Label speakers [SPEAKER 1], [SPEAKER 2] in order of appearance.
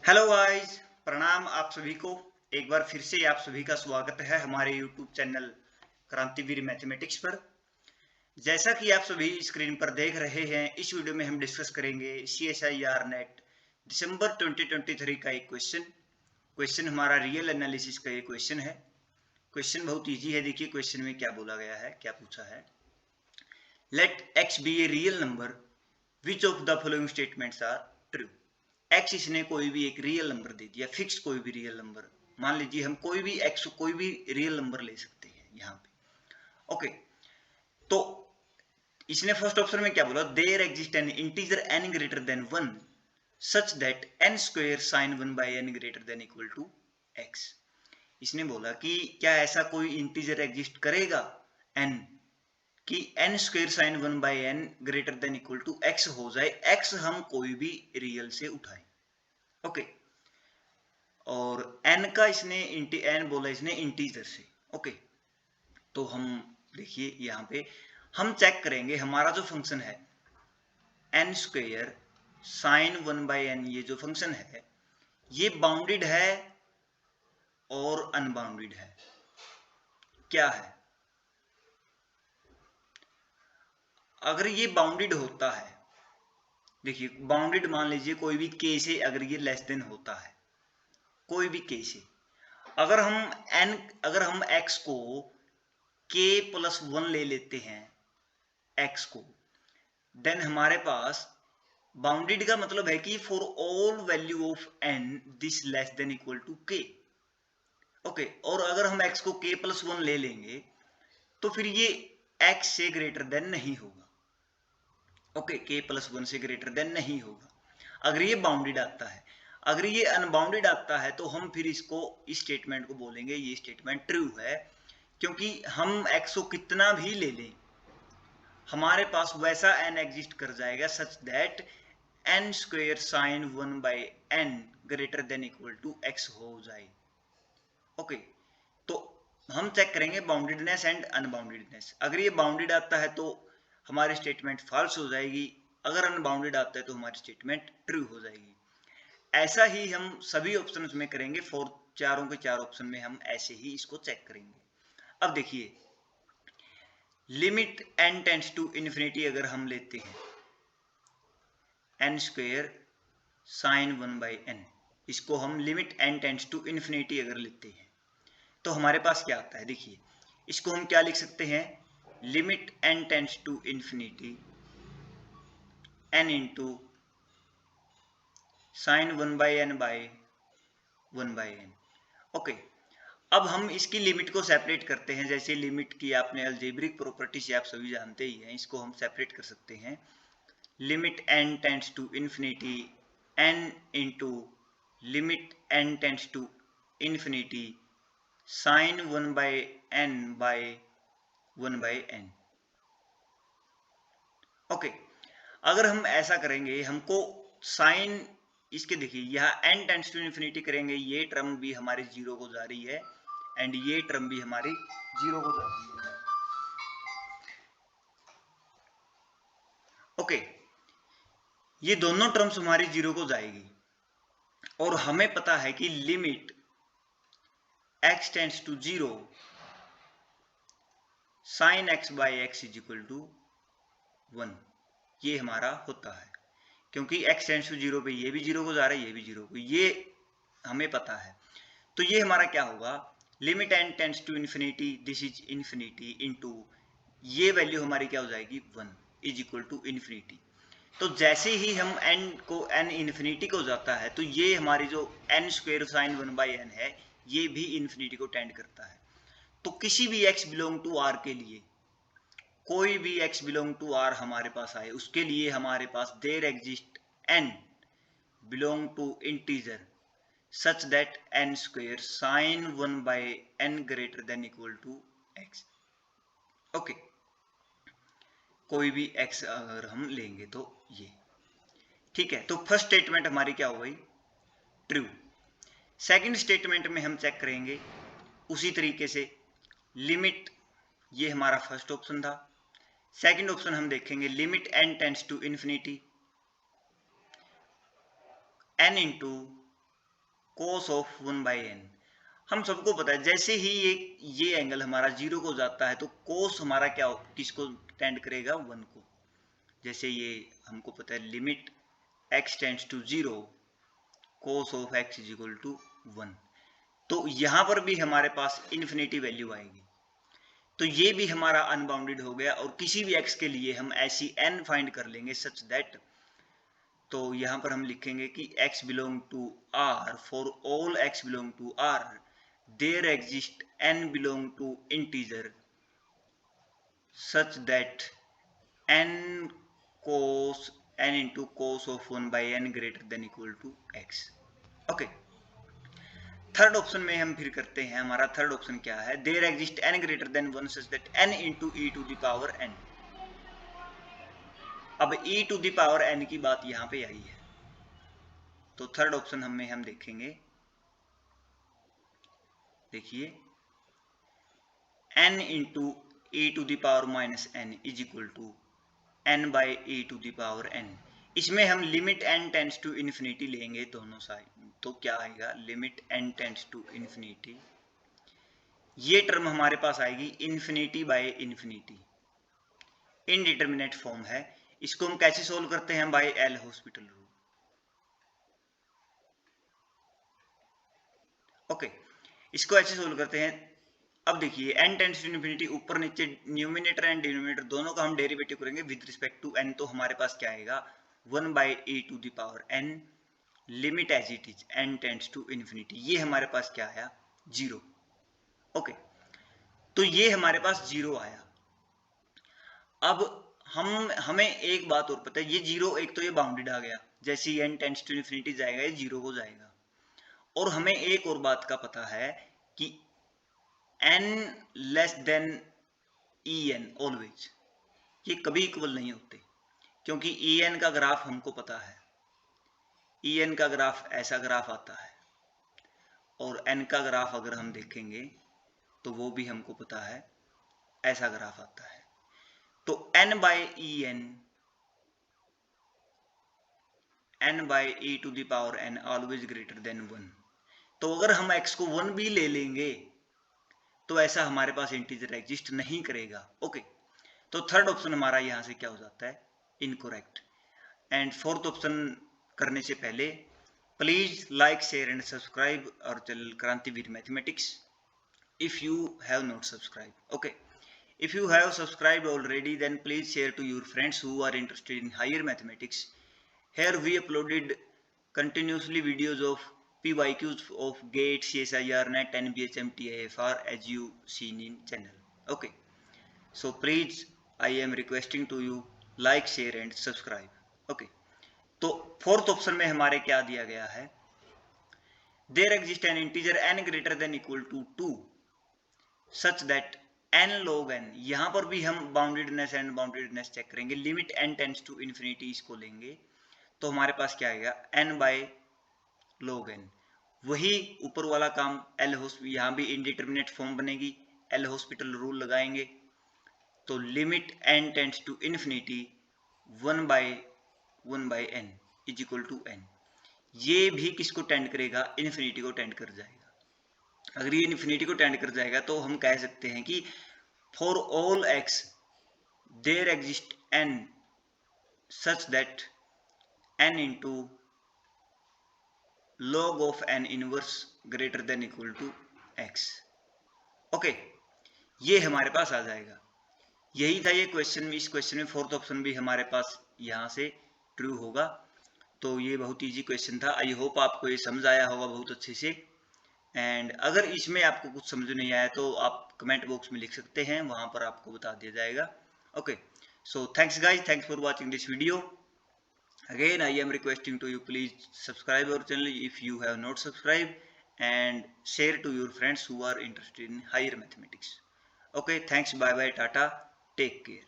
[SPEAKER 1] Hello guys, प्रणाम आप सभी को। एक बार फिर से आप सभी का स्वागत है हमारे यूट्यूब चैनल क्रांतिवीर मैथमेटिक्स पर। जैसा कि आप सभी स्क्रीन पर देख रहे हैं, इस वीडियो में हम डिस्कस करेंगे CSIR नेट दिसंबर 2023 का एक क्वेश्चन हमारा रियल एनालिसिस का एक क्वेश्चन है। क्वेश्चन बहुत इजी है। देखिए क्वेश्चन में क्या बोला गया है, क्या पूछा है। Let x be a real number which of the following statements are true. X इसने कोई भी एक रियल नंबर दे दिया, फिक्स कोई भी रियल नंबर। मान लीजिए हम कोई भी एक्स कोई भी रियल नंबर ले सकते हैं यहाँ पे। ओके, तो इसने फर्स्ट ऑप्शन में क्या बोला, there exist an integer n greater than 1 such that n square sine 1 by n greater than equal to x. इसने बोला कि क्या ऐसा कोई इंटीजर एग्जिस्ट करेगा एन कि n square sine 1 by n greater than equal to x हो जाए। एक्स हम कोई भी रियल से उठाएं। ओके, और n का इसने n बोला इसने इंटीजर से। ओके, तो हम देखिए यहाँ पे हम चेक करेंगे हमारा जो फंक्शन है n square sine 1 by n, ये जो फंक्शन है ये बाउंडेड है और अनबाउंडेड है। क्या है, अगर ये बाउंडेड होता है, देखिए बाउंडेड मान लीजिए कोई भी k से अगर ये लेस देन होता है, कोई भी k से, अगर हम x को k प्लस 1 ले लेते हैं x को, देन हमारे पास बाउंडेड का मतलब है कि for all value of n this less than equal to k। Okay, और अगर हम x को k प्लस 1 ले लेंगे तो फिर ये x से ग्रेटर देन नहीं होगा। ओके, k प्लस 1 से ग्रेटर देन नहीं होगा अगर ये बाउंडेड आता है। अगर ये अनबाउंडेड आता है तो हम फिर इसको इस स्टेटमेंट को बोलेंगे ये स्टेटमेंट ट्रू है, क्योंकि हम x को कितना भी ले लें हमारे पास वैसा n एग्जिस्ट कर जाएगा such that n square sine 1 by n greater than equal to x हो जाए। ओके, तो हम चेक करेंगे बाउंडेडनेस एंड अनबाउंडेडनेस। अगर ये बाउंडेड आता है तो हमारी स्टेटमेंट फॉल्स हो जाएगी, अगर अनबाउंडेड आता है तो हमारी स्टेटमेंट ट्रू हो जाएगी। ऐसा ही हम सभी ऑप्शंस में करेंगे, फॉर चारों के चार ऑप्शन में हम ऐसे ही इसको चेक करेंगे। अब देखिए limit n tends to infinity अगर हम लेते हैं n square sine 1 by n, इसको हम limit n tends to infinity अगर लेते हैं तो हमारे पास क्या आता है। देखिए इसको हम क्या लिख सकते हैं, limit n tends to infinity n into sine 1 by n by 1 by n. Okay, अब हम इसकी लिमिट को सेपरेट करते हैं। जैसे लिमिट की आपने अलजेब्रिक प्रॉपर्टी से आप सभी जानते ही हैं, इसको हम सेपरेट कर सकते हैं। Limit n tends to infinity n into limit n tends to infinity sine 1 by n by 1 by n. Okay, अगर हम ऐसा करेंगे हमको साइन इसके, देखिए यहाँ n टेंड्स टू इन्फिनिटी करेंगे, ये टर्म भी हमारी जीरो को जा रही है एंड ये टर्म भी हमारी जीरो को जा रही है। ओके, ये दोनों टर्म्स हमारी जीरो को जाएगी और हमें पता है कि limit x tends to zero sine x by x is equal to 1, ये हमारा होता है, क्योंकि x टेंड्स टू जीरो पे ये भी जीरो को जा रहा है, ये भी जीरो को, ये हमें पता है। तो ये हमारा क्या होगा, limit n tends to infinity this is infinity into ये वैल्यू हमारी क्या हो जाएगी 1 इज इक्वल टू इन्फिनिटी। तो जैसे ही हम n को n इन्फिनिटी को जाता है तो ये हमारी जो n square sine 1 by n है ये भी इन्फिनिटी को टेंड करता है। तो किसी भी x बिलोंग टू r के लिए, कोई भी x बिलोंग टू r हमारे पास आए उसके लिए हमारे पास there exist n belong to integer such that n square sin 1 by n greater than equal to x। Okay, कोई भी x अगर हम लेंगे तो ये ठीक है। तो फर्स्ट स्टेटमेंट हमारी क्या हो गई, ट्रू। सेकंड स्टेटमेंट में हम चेक करेंगे उसी तरीके से, लिमिट, ये हमारा फर्स्ट ऑप्शन था। सेकंड ऑप्शन हम देखेंगे limit n tends to infinity n into cos of 1/n। हम सबको पता है जैसे ही ये एंगल हमारा 0 को जाता है तो cos हमारा क्या किसको टेंड करेगा, 1 को। जैसे ये हमको पता है limit x tends to 0 cos of x is equal to 1। तो यहां पर भी हमारे पास इन्फिनिटी वैल्यू आएगी, तो ये भी हमारा अनबाउंडेड हो गया। और किसी भी x के लिए हम ऐसी n फाइंड कर लेंगे सच दैट, तो यहां पर हम लिखेंगे कि x बिलोंग टू r, फॉर all x belong to r there exist n belong to integer such that n into cos of 1/n greater than equal to x। Okay, third option में हम फिर करते हैं। हमारा थर्ड ऑप्शन क्या है, there exist n greater than 1 such that n into e to the power n। अब e to the power n की बात यहां पे आई है, तो थर्ड ऑप्शन हम देखेंगे। देखिए n into e to the power minus n is equal to n by e to the power n। इसमें हम limit n tends to infinity लेंगे दोनों साइड, तो क्या आएगा, limit n tends to infinity, ये टर्म हमारे पास आएगी infinity by infinity, indeterminate form है। इसको हम कैसे सोल्व करते हैं, by L'Hospital rule. Okay, इसको ऐसे सोल्व करते हैं। अब देखिए n टेंड्स टू इन्फिनिटी, ऊपर नीचे न्यूमिनेटर एंड डिनोमिनेटर दोनों का हम डेरिवेटिव करेंगे विद रिस्पेक्ट टू n, तो हमारे पास क्या आएगा, 1 by e to the power n limit as it is n tends to infinity, ये हमारे पास क्या आया, 0। ओके, तो ये हमारे पास 0 आया। अब हमें एक बात और पता है, ये 0 एक तो ये बाउंडेड आ गया, जैसे ही n टेंड्स टू इन्फिनिटी जाएगा ये 0 हो जाएगा। और हमें एक और बात का पता है कि n less than en always, ये कभी इक्वल नहीं होते, क्योंकि en का ग्राफ हमको पता है, en का ग्राफ ऐसा ग्राफ आता है, और n का ग्राफ अगर हम देखेंगे तो वो भी हमको पता है ऐसा ग्राफ आता है। तो n by e to the power n always greater than 1। तो अगर हम x को 1 भी ले लेंगे तो ऐसा हमारे पास इंटीजर एग्जिस्ट नहीं करेगा। ओके, तो थर्ड ऑप्शन हमारा यहां से क्या हो जाता है, इनकरेक्ट। एंड फोर्थ ऑप्शन करने से पहले please like, share and subscribe our channel Krantiveer mathematics if you have not subscribed. Okay, if you have subscribed already, then please share to your friends who are interested in higher mathematics. Here we uploaded continuously videos of PYQs of GATE, CSIR, NET, NBHM, TIFR as you seen in channel. Okay, so please I am requesting to you like, share and subscribe. Okay, तो fourth option में हमारे क्या दिया गया है, there exists an integer n greater than equal to 2 such that n log n, यहां पर भी हम बाउंडेडनेस एंड बाउंडेडनेस चेक करेंगे, limit n tends to infinity इसको लेंगे, तो हमारे पास क्या आएगा, n by log n। वही ऊपर वाला काम एल हॉस्पिटल, यहां भी इनडिटरमिनेट फॉर्म बनेगी, एल हॉस्पिटल रूल लगाएंगे, तो limit n tends to infinity 1 by n is equal to n। ये भी किसको टेंड करेगा, इन्फिनिटी को टेंड कर जाएगा। अगर ये इन्फिनिटी को टेंड कर जाएगा तो हम कह सकते हैं कि for all x there exist n such that n into log of n inverse greater than equal to x। Okay, ये हमारे पास आ जाएगा। यही था ये क्वेश्चन में, इस क्वेश्चन में फोर्थ ऑप्शन भी हमारे पास यहां से ट्रू होगा। तो ये बहुत इजी क्वेश्चन था। आई होप आपको ये समझ आया होगा बहुत अच्छे से। एंड अगर इसमें आपको कुछ समझ नहीं आया तो आप कमेंट बॉक्स में लिख सकते हैं, वहां पर आपको बता दिया जाएगा। Okay, so thanks guys, thanks for watching this video. Again I am requesting to you, please subscribe our channel if you have not subscribe and share to your friends who are interested in higher mathematics. Okay, thanks, bye bye, tata, take care.